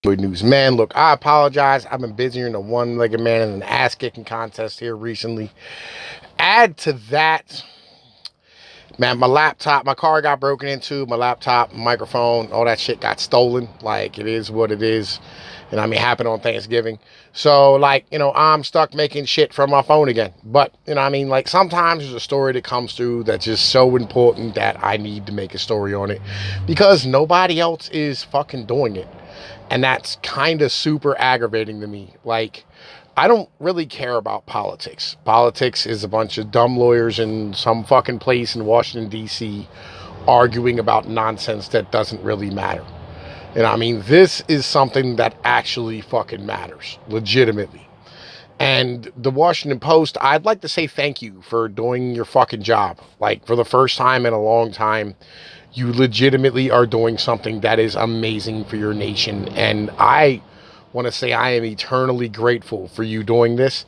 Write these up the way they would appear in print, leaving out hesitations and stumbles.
News. Man, look, I apologize. I've been busier than a one-legged man in an ass-kicking contest here recently. Add to that, man, my car got broken into, my laptop, microphone, all that shit got stolen. Like, it is what it is. And I mean, it happened on Thanksgiving. So, like, I'm stuck making shit from my phone again. But, like, sometimes there's a story that comes through that's just so important that I need to make a story on it because nobody else is fucking doing it. And that's kind of super aggravating to me. Like, I don't really care about politics. Politics is a bunch of dumb lawyers in some fucking place in Washington, D.C. arguing about nonsense that doesn't really matter. This is something that actually fucking matters, legitimately. And the Washington Post, I'd like to say thank you for doing your fucking job. Like, for the first time in a long time, you legitimately are doing something that is amazing for your nation. And I want to say I am eternally grateful for you doing this.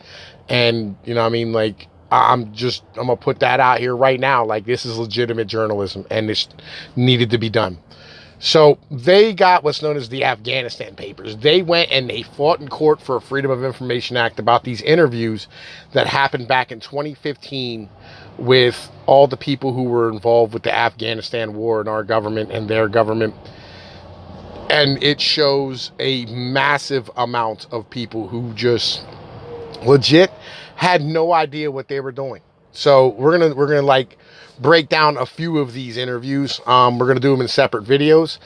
And, like, I'm going to put that out here right now. Like, this is legitimate journalism and this needed to be done. So they got what's known as the Afghanistan papers. They went and they fought in court for a Freedom of Information Act about these interviews that happened back in 2015 with all the people who were involved with the Afghanistan war and our government and their government. And it shows a massive amount of people who just legit had no idea what they were doing. So we're gonna like break down a few of these interviews. We're gonna do them in separate videos.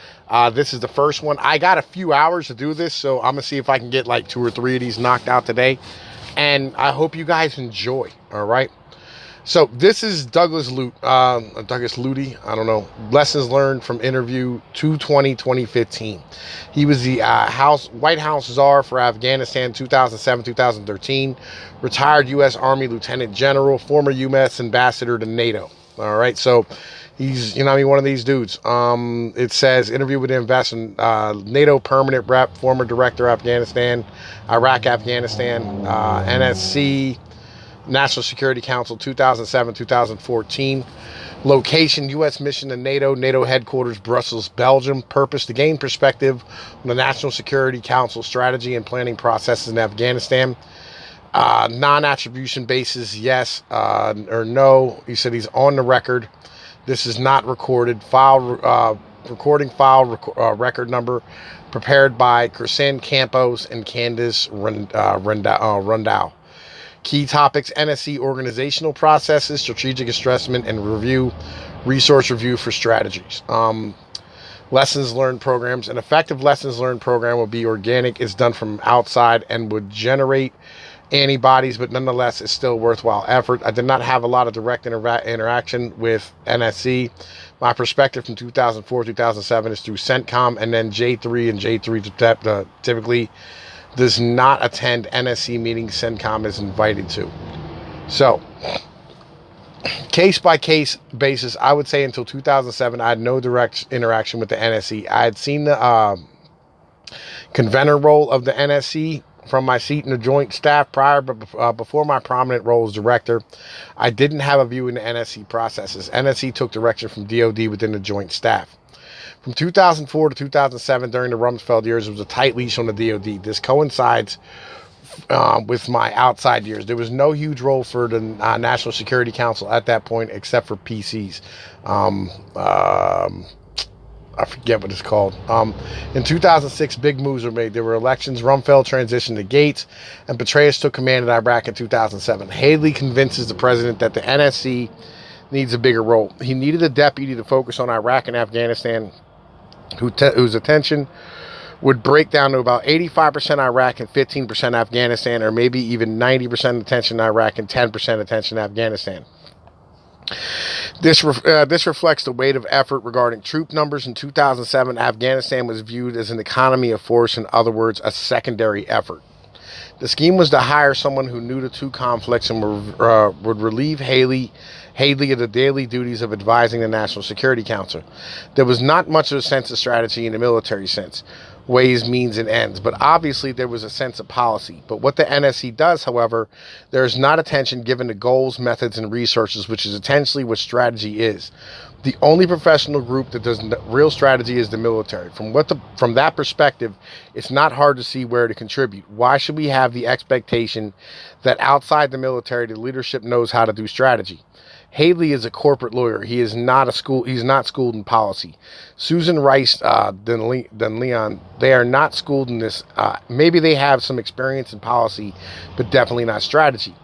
This is the first one. I got a few hours to do this, so I'm gonna see if I can get like 2 or 3 of these knocked out today. And I hope you guys enjoy. All right. So this is Douglas Luty, I don't know, lessons learned from interview 2/20/2015. He was the White House czar for Afghanistan 2007-2013, retired U.S. Army Lieutenant General, former U.S. ambassador to NATO. All right, so he's, one of these dudes. It says interview with the NATO permanent rep, former director Afghanistan, Afghanistan, NSC, National Security Council 2007-2014. Location, U.S. mission to NATO headquarters, Brussels, Belgium. Purpose, to gain perspective on the National Security Council strategy and planning processes in Afghanistan. Non-attribution basis, yes or no. He said he's on the record. This is not recorded. Record number prepared by Crisan Campos and Candice Rundau. Key topics: NSC organizational processes, strategic assessment and review, resource review for strategies. Lessons learned programs. An effective lessons learned program will be organic. It's done from outside and would generate antibodies, but nonetheless, it's still worthwhile effort. I did not have a lot of direct interaction with NSC. My perspective from 2004-2007 is through CENTCOM, and then J3 and J3 typically does not attend NSC meetings CENTCOM is invited to. So, case by case basis, I would say until 2007, I had no direct interaction with the NSC. I had seen the convener role of the NSC from my seat in the Joint Staff prior, but before my prominent role as director, I didn't have a view in the NSC processes. NSC took direction from DOD within the Joint Staff. From 2004 to 2007, during the Rumsfeld years, it was a tight leash on the DOD. This coincides with my outside years. There was no huge role for the National Security Council at that point, except for PCs. I forget what it's called. In 2006, big moves were made. There were elections. Rumsfeld transitioned to Gates, and Petraeus took command in Iraq in 2007. Haley convinces the president that the NSC needs a bigger role. He needed a deputy to focus on Iraq and Afghanistan, whose attention would break down to about 85% Iraq and 15% Afghanistan, or maybe even 90% attention in Iraq and 10% attention in Afghanistan. This reflects the weight of effort regarding troop numbers. In 2007, Afghanistan was viewed as an economy of force, in other words, a secondary effort. The scheme was to hire someone who knew the two conflicts and would relieve Haley of the daily duties of advising the National Security Council. There was not much of a sense of strategy in the military sense, ways, means, and ends, but obviously there was a sense of policy. But what the NSC does, however, there is not attention given to goals, methods, and resources, which is essentially what strategy is. The only professional group that does real strategy is the military. From that perspective, it's not hard to see where to contribute. Why should we have the expectation that outside the military, the leadership knows how to do strategy? Haley is a corporate lawyer. He's not schooled in policy. Susan Rice, Leon, they are not schooled in this. Maybe they have some experience in policy, but definitely not strategy.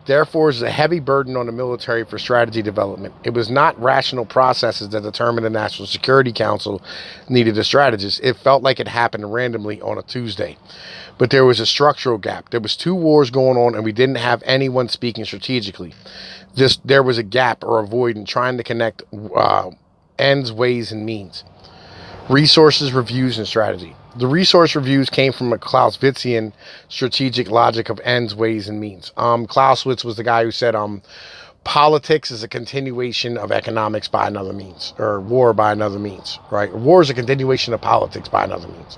Therefore, is a heavy burden on the military for strategy development. It was not rational processes that determined the National Security Council needed a strategist. It felt like it happened randomly on a Tuesday. But there was a structural gap. There was 2 wars going on, and we didn't have anyone speaking strategically. There was a gap or a void in trying to connect ends, ways, and means. Resources, reviews, and strategy. The resource reviews came from a Clausewitzian strategic logic of ends, ways, and means. Clausewitz was the guy who said politics is a continuation of economics by another means, or war by another means, right? War is a continuation of politics by another means,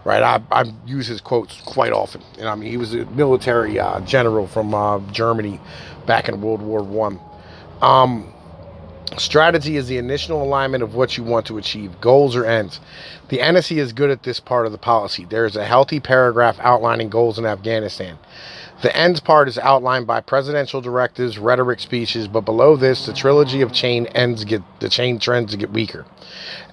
right? I use his quotes quite often. And I mean, he was a military general from Germany back in World War I. Strategy is the initial alignment of what you want to achieve, goals or ends. The NSC is good at this part of the policy. There is a healthy paragraph outlining goals in Afghanistan. The ends part is outlined by presidential directives, rhetoric, speeches, but below this, the trilogy of chain trends to get weaker.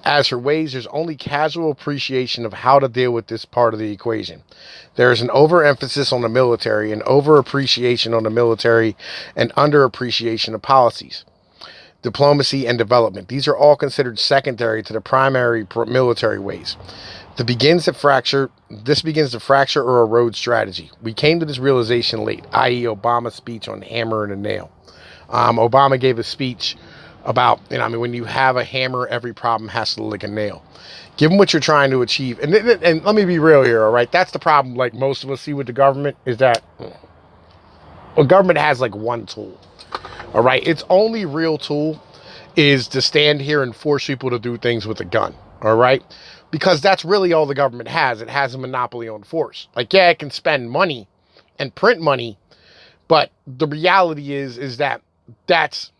As for ways, there's only casual appreciation of how to deal with this part of the equation. There is an overemphasis on the military, an overappreciation on the military, and underappreciation of policies. Diplomacy and development. These are all considered secondary to the primary military ways. This begins to fracture or erode strategy. We came to this realization late, i.e. Obama's speech on hammer and a nail. Obama gave a speech about, when you have a hammer, every problem has to look like a nail. Given what you're trying to achieve, and let me be real here, all right? That's the problem, like most of us see with the government, is that government has like one tool. All right, its only real tool is to stand here and force people to do things with a gun. All right, because that's really all the government has. It has a monopoly on force. Like, yeah, it can spend money and print money, but the reality is that that's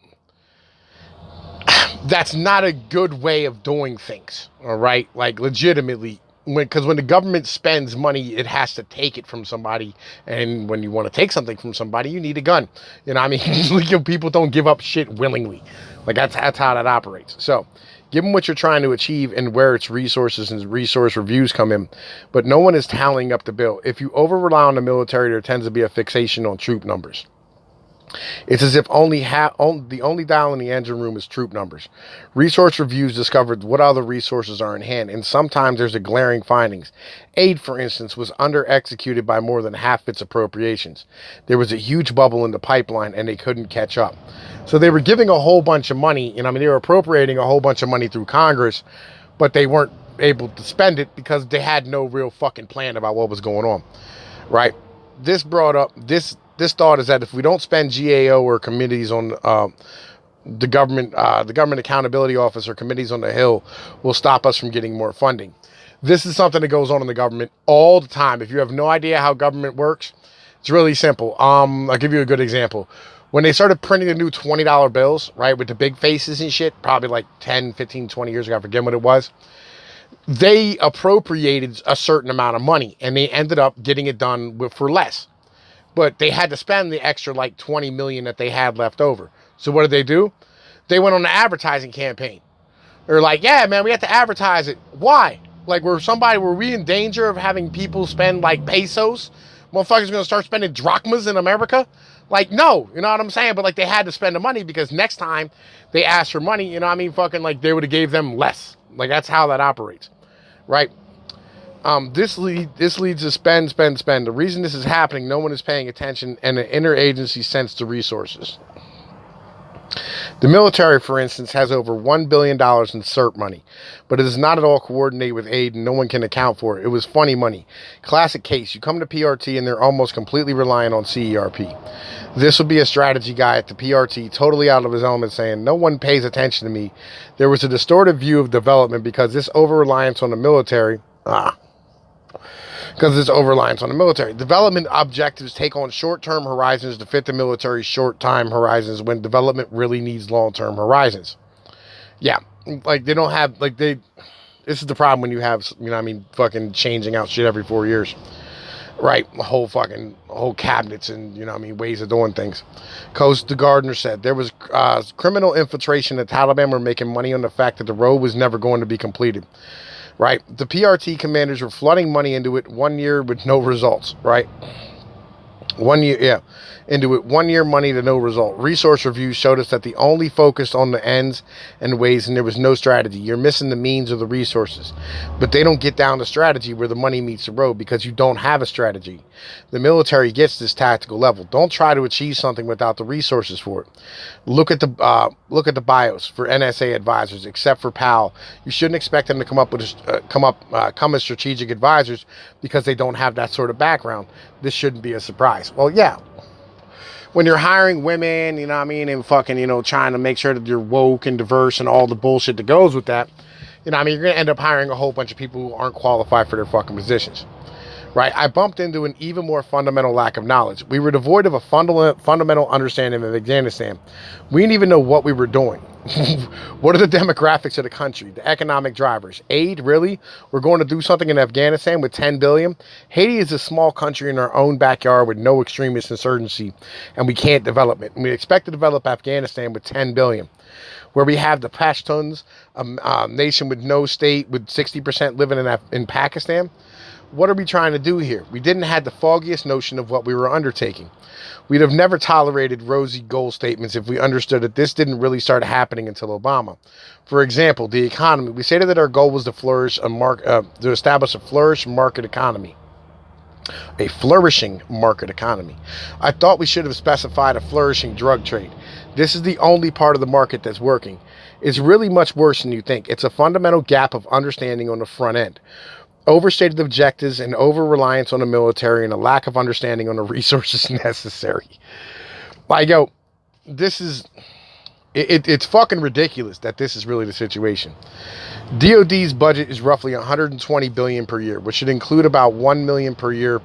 not a good way of doing things. All right, like legitimately. Because when the government spends money, it has to take it from somebody. And when you want to take something from somebody, you need a gun. People don't give up shit willingly. Like, that's how that operates. So, given what you're trying to achieve and where its resources and resource reviews come in, but no one is tallying up the bill. If you over-rely on the military, there tends to be a fixation on troop numbers. It's as if the only dial in the engine room is troop numbers. Resource reviews discovered what other resources are in hand, and sometimes there's a glaring findings. Aid, for instance, was under-executed by more than half its appropriations. There was a huge bubble in the pipeline, and they couldn't catch up. So they were giving a whole bunch of money, they were appropriating a whole bunch of money through Congress, but they weren't able to spend it because they had no real fucking plan about what was going on, right? This brought up this thought is that if we don't spend GAO or committees on the government accountability office or committees on the Hill will stop us from getting more funding. This is something that goes on in the government all the time. If you have no idea how government works, it's really simple. I'll give you a good example. When they started printing the new $20 bills, right, with the big faces and shit, probably like 10, 15, 20 years ago, I forget what it was, they appropriated a certain amount of money, and they ended up getting it done for less. But they had to spend the extra like $20 million that they had left over. So what did they do? They went on an advertising campaign. They're like, yeah, man, we have to advertise it. Why? Like, were we in danger of having people spend like pesos? Motherfuckers going to start spending drachmas in America? Like, no, you know what I'm saying? But like, they had to spend the money because next time they asked for money, fucking like they would have gave them less. Like, that's how that operates, right? This leads to spend. The reason this is happening, no one is paying attention, and the interagency sense the resources. The military, for instance, has over $1 billion in CERT money, but it is not at all coordinated with aid, and no one can account for it. It was funny money. Classic case. You come to PRT, and they're almost completely reliant on CERP. This would be a strategy guy at the PRT, totally out of his element, saying, no one pays attention to me. There was a distorted view of development because this over-reliance on the military... Because it's over-reliance on the military. Development objectives take on short-term horizons to fit the military's short-time horizons when development really needs long-term horizons. Yeah, like they don't have like they. This is the problem when you have, you know what I mean, fucking changing out shit every 4 years. Right, whole cabinets and, you know what I mean, ways of doing things. Coast the Gardner said there was criminal infiltration. The Taliban were making money on the fact that the road was never going to be completed. Right, the PRT commanders were flooding money into it 1 year with no results. Right, 1 year, yeah, into it 1 year money to no result. Resource reviews showed us that the only focused on the ends and ways, and there was no strategy. You're missing the means or the resources, but they don't get down to strategy where the money meets the road because you don't have a strategy. The military gets this tactical level. Don't try to achieve something without the resources for it. Look at the bios for NSA advisors. Except for Powell, you shouldn't expect them to come as strategic advisors because they don't have that sort of background. This shouldn't be a surprise. Well, yeah. When you're hiring women, you know what I mean, and fucking, you know, trying to make sure that you're woke and diverse and all the bullshit that goes with that, you know what I mean, you're going to end up hiring a whole bunch of people who aren't qualified for their fucking positions. Right? I bumped into an even more fundamental lack of knowledge. We were devoid of a fundamental understanding of Afghanistan. We didn't even know what we were doing. What are the demographics of the country? The economic drivers? Aid? Really? We're going to do something in Afghanistan with 10 billion? Haiti is a small country in our own backyard with no extremist insurgency, and we can't develop it. And we expect to develop Afghanistan with 10 billion. Where we have the Pashtuns, a nation with no state, with 60% living in Pakistan. What are we trying to do here? We didn't have the foggiest notion of what we were undertaking. We'd have never tolerated rosy goal statements if we understood that this didn't really start happening until Obama. For example, the economy. We stated that our goal was to establish a flourishing market economy. A flourishing market economy. I thought we should have specified a flourishing drug trade. This is the only part of the market that's working. It's really much worse than you think. It's a fundamental gap of understanding on the front end. Overstated objectives and over-reliance on the military and a lack of understanding on the resources necessary. Like, yo, it's fucking ridiculous that this is really the situation. DOD's budget is roughly 120 billion per year, which should include about 1 million per year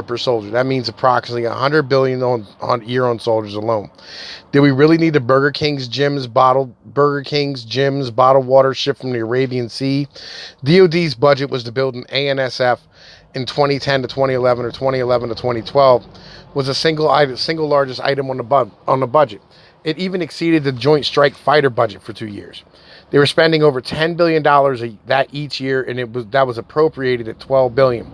per soldier. That means approximately 100 billion on year on soldiers alone. Did we really need the Burger King's gyms, bottled water shipped from the Arabian Sea? DOD's budget was to build an ANSF in 2010 to 2011 or 2011 to 2012 was a single largest item on the budget. It even exceeded the Joint Strike Fighter budget for 2 years. They were spending over $10 billion that each year, and that was appropriated at $12 billion.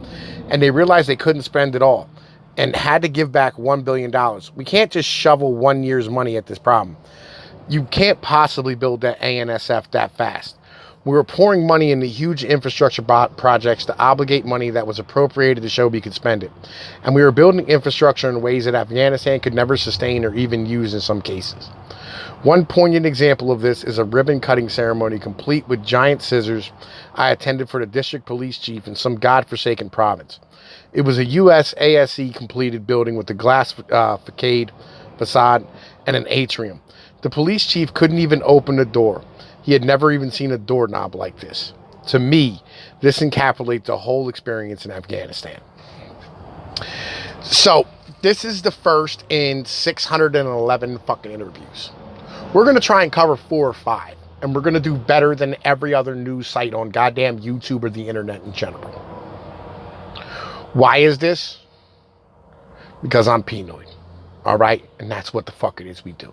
And they realized they couldn't spend it all and had to give back $1 billion. We can't just shovel 1 year's money at this problem. You can't possibly build that ANSF that fast. We were pouring money into huge infrastructure projects to obligate money that was appropriated to show we could spend it. And we were building infrastructure in ways that Afghanistan could never sustain or even use in some cases. One poignant example of this is a ribbon cutting ceremony complete with giant scissors I attended for the district police chief in some godforsaken province. It was a U.S. ASC completed building with a glass facade and an atrium. The police chief couldn't even open the door. He had never even seen a doorknob like this. To me, this encapsulates the whole experience in Afghanistan. So, this is the first in 611 fucking interviews. We're going to try and cover 4 or 5. And we're going to do better than every other news site on goddamn YouTube or the internet in general. Why is this? Because I'm Pinoid. Alright? And that's what the fuck it is we do.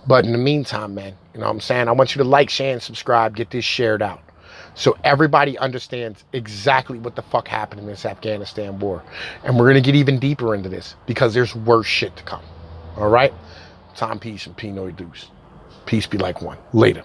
But in the meantime, man, you know what I'm saying? I want you to like, share, and subscribe. Get this shared out. So everybody understands exactly what the fuck happened in this Afghanistan war. And we're going to get even deeper into this. Because there's worse shit to come. Alright? Time, peace, and Pinoy Deuce. Peace be like one. Later.